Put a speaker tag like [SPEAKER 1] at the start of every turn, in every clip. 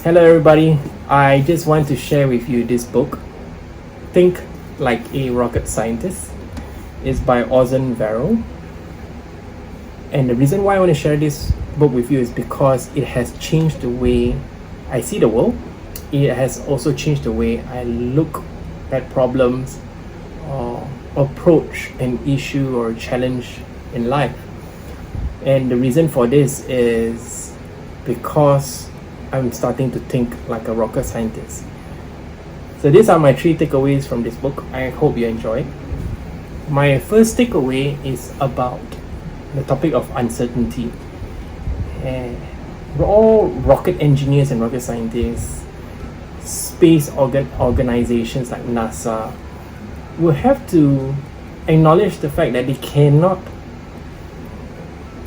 [SPEAKER 1] Hello, everybody. I just want to share with you this book, Think Like a Rocket Scientist. It's by Ozan Varol. And the reason why I want to share this book with you is because it has changed the way I see the world. It has also changed the way I look at problems or approach an issue or challenge in life. And the reason for this is because I'm starting to think like a rocket scientist. So these are my 3 takeaways from this book. I hope you enjoy. My first takeaway is about the topic of uncertainty. We're all rocket engineers and rocket scientists. Space organizations like NASA will have to acknowledge the fact that they cannot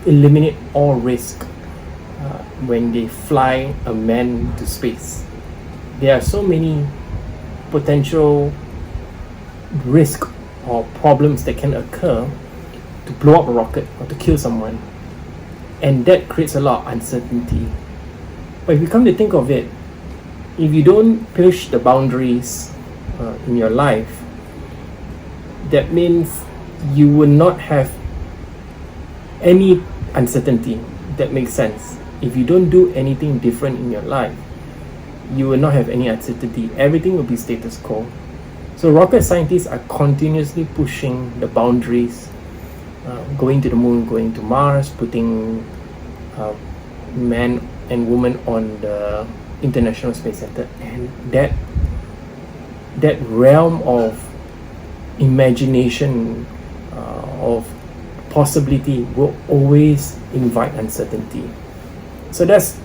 [SPEAKER 1] eliminate all risk when they fly a man to space. There are so many potential risk or problems that can occur to blow up a rocket or to kill someone, and that creates a lot of uncertainty. But if you come to think of it, if you don't push the boundaries in your life, that means you will not have any uncertainty. That makes sense. If you don't do anything different in your life, you will not have any uncertainty. Everything will be status quo. So rocket scientists are continuously pushing the boundaries, going to the moon, going to Mars, putting man and woman on the International Space Center, and that realm of imagination, of possibility, will always invite uncertainty. So that's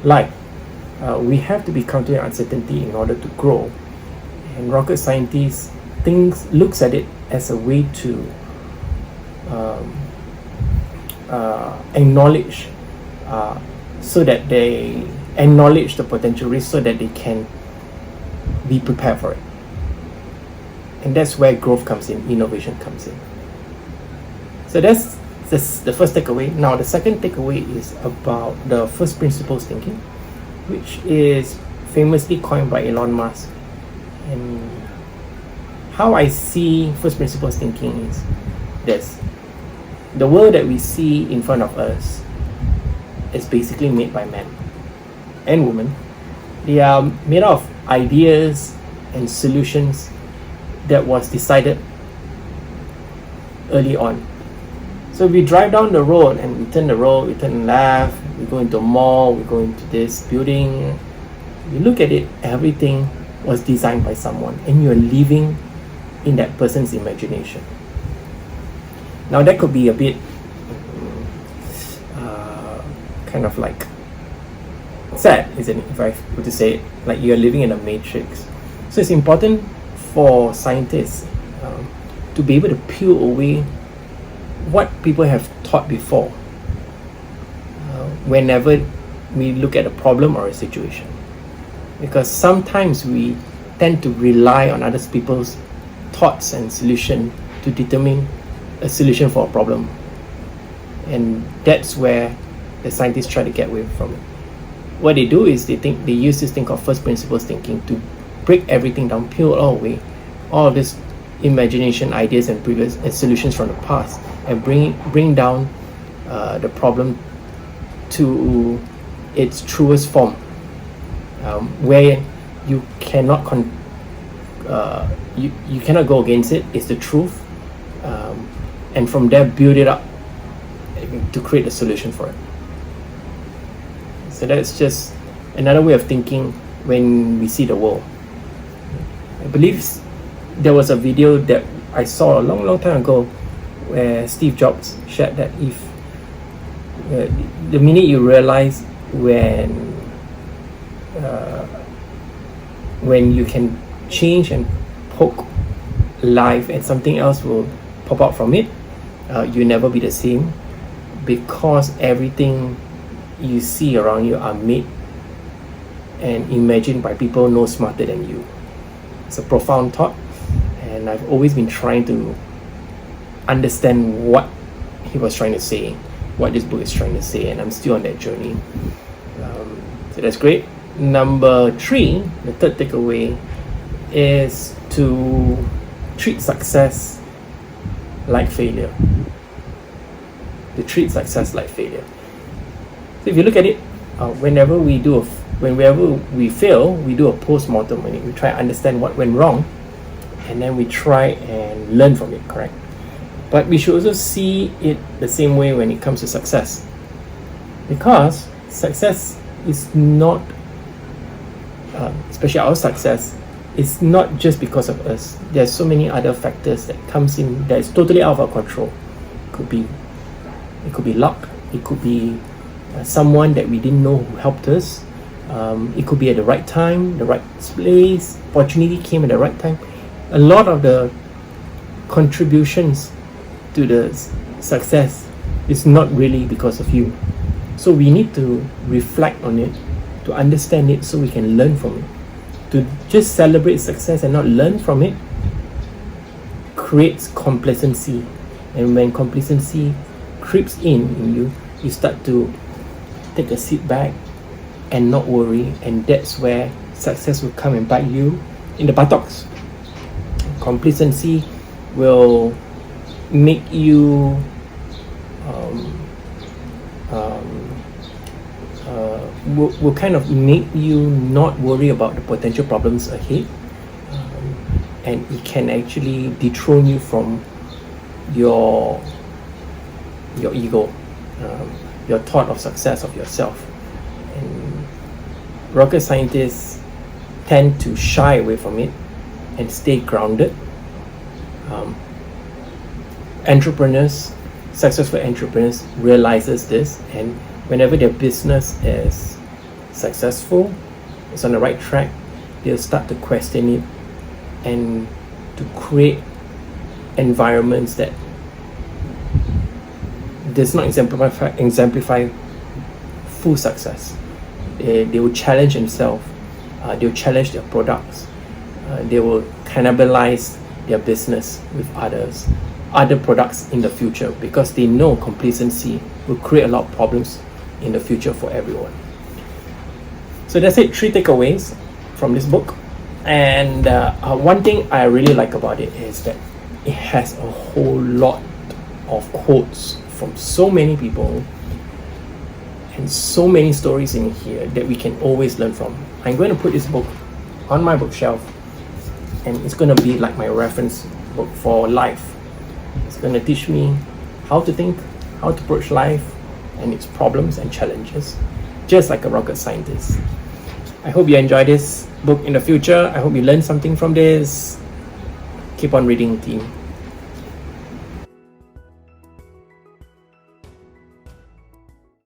[SPEAKER 1] life. We have to be countering uncertainty in order to grow. And rocket scientists looks at it as a way to acknowledge, so that they acknowledge the potential risk, so that they can be prepared for it. And that's where growth comes in, innovation comes in. So that's the first takeaway. Now the second takeaway is about the first principles thinking, which is famously coined by Elon Musk. And how I see first principles thinking is this: the world that we see in front of us is basically made by men and women. They are made of ideas and solutions that was decided early on. So we drive down the road and we turn left, we go into a mall, we go into this building. You look at it, everything was designed by someone, and you're living in that person's imagination. Now that could be a bit kind of like sad, isn't it, if I were to say it, like you're living in a matrix. So it's important for scientists to be able to peel away what people have taught before whenever we look at a problem or a situation, because sometimes we tend to rely on other people's thoughts and solution to determine a solution for a problem, and that's where the scientists try to get away from it. What they do is they use this thing called first principles thinking to break everything down, peel all away, all of this imagination, ideas and previous solutions from the past, and bring down the problem to its truest form, where you cannot you cannot go against it. It's the truth, and from there build it up to create a solution for it. So that's just another way of thinking when we see the world. I believe there was a video that I saw a long time ago where Steve Jobs shared that if the minute you realize when you can change and poke life and something else will pop out from it, you'll never be the same, because everything you see around you are made and imagined by people no smarter than you. It's a profound thought, and I've always been trying to understand what he was trying to say, what this book is trying to say, and I'm still on that journey. So that's great. Number 3, the third takeaway, is to treat success like failure. To treat success like failure. So if you look at it, whenever we fail, we do a post-mortem on it. We try to understand what went wrong, and then we try and learn from it, correct? But we should also see it the same way when it comes to success. Because success is not, especially our success, is not just because of us. There's so many other factors that comes in that is totally out of our control. It could be luck. It could be someone that we didn't know who helped us. It could be at the right time, the right place. Opportunity came at the right time. A lot of the contributions to the success is not really because of you. So we need to reflect on it, to understand it, so we can learn from it. To just celebrate success and not learn from it creates complacency. And when complacency creeps in you, you start to take a seat back and not worry, and that's where success will come and bite you in the buttocks. Complacency will make you will kind of make you not worry about the potential problems ahead, and it can actually dethrone you from your ego, your thought of success of yourself. And rocket scientists tend to shy away from it and stay grounded. Successful entrepreneurs realizes this, and whenever their business is successful, it's on the right track, they'll start to question it and to create environments that does not exemplify full success. They will challenge themselves. They will challenge their products. They will cannibalize their business with other products in the future, because they know complacency will create a lot of problems in the future for everyone. So that's it, 3 takeaways from this book. And one thing I really like about it is that it has a whole lot of quotes from so many people and so many stories in here that we can always learn from. I'm going to put this book on my bookshelf, and it's going to be like my reference book for life. It's going to teach me how to think, how to approach life and its problems and challenges, just like a rocket scientist. I hope you enjoy this book in the future. I hope you learn something from this. Keep on reading, team.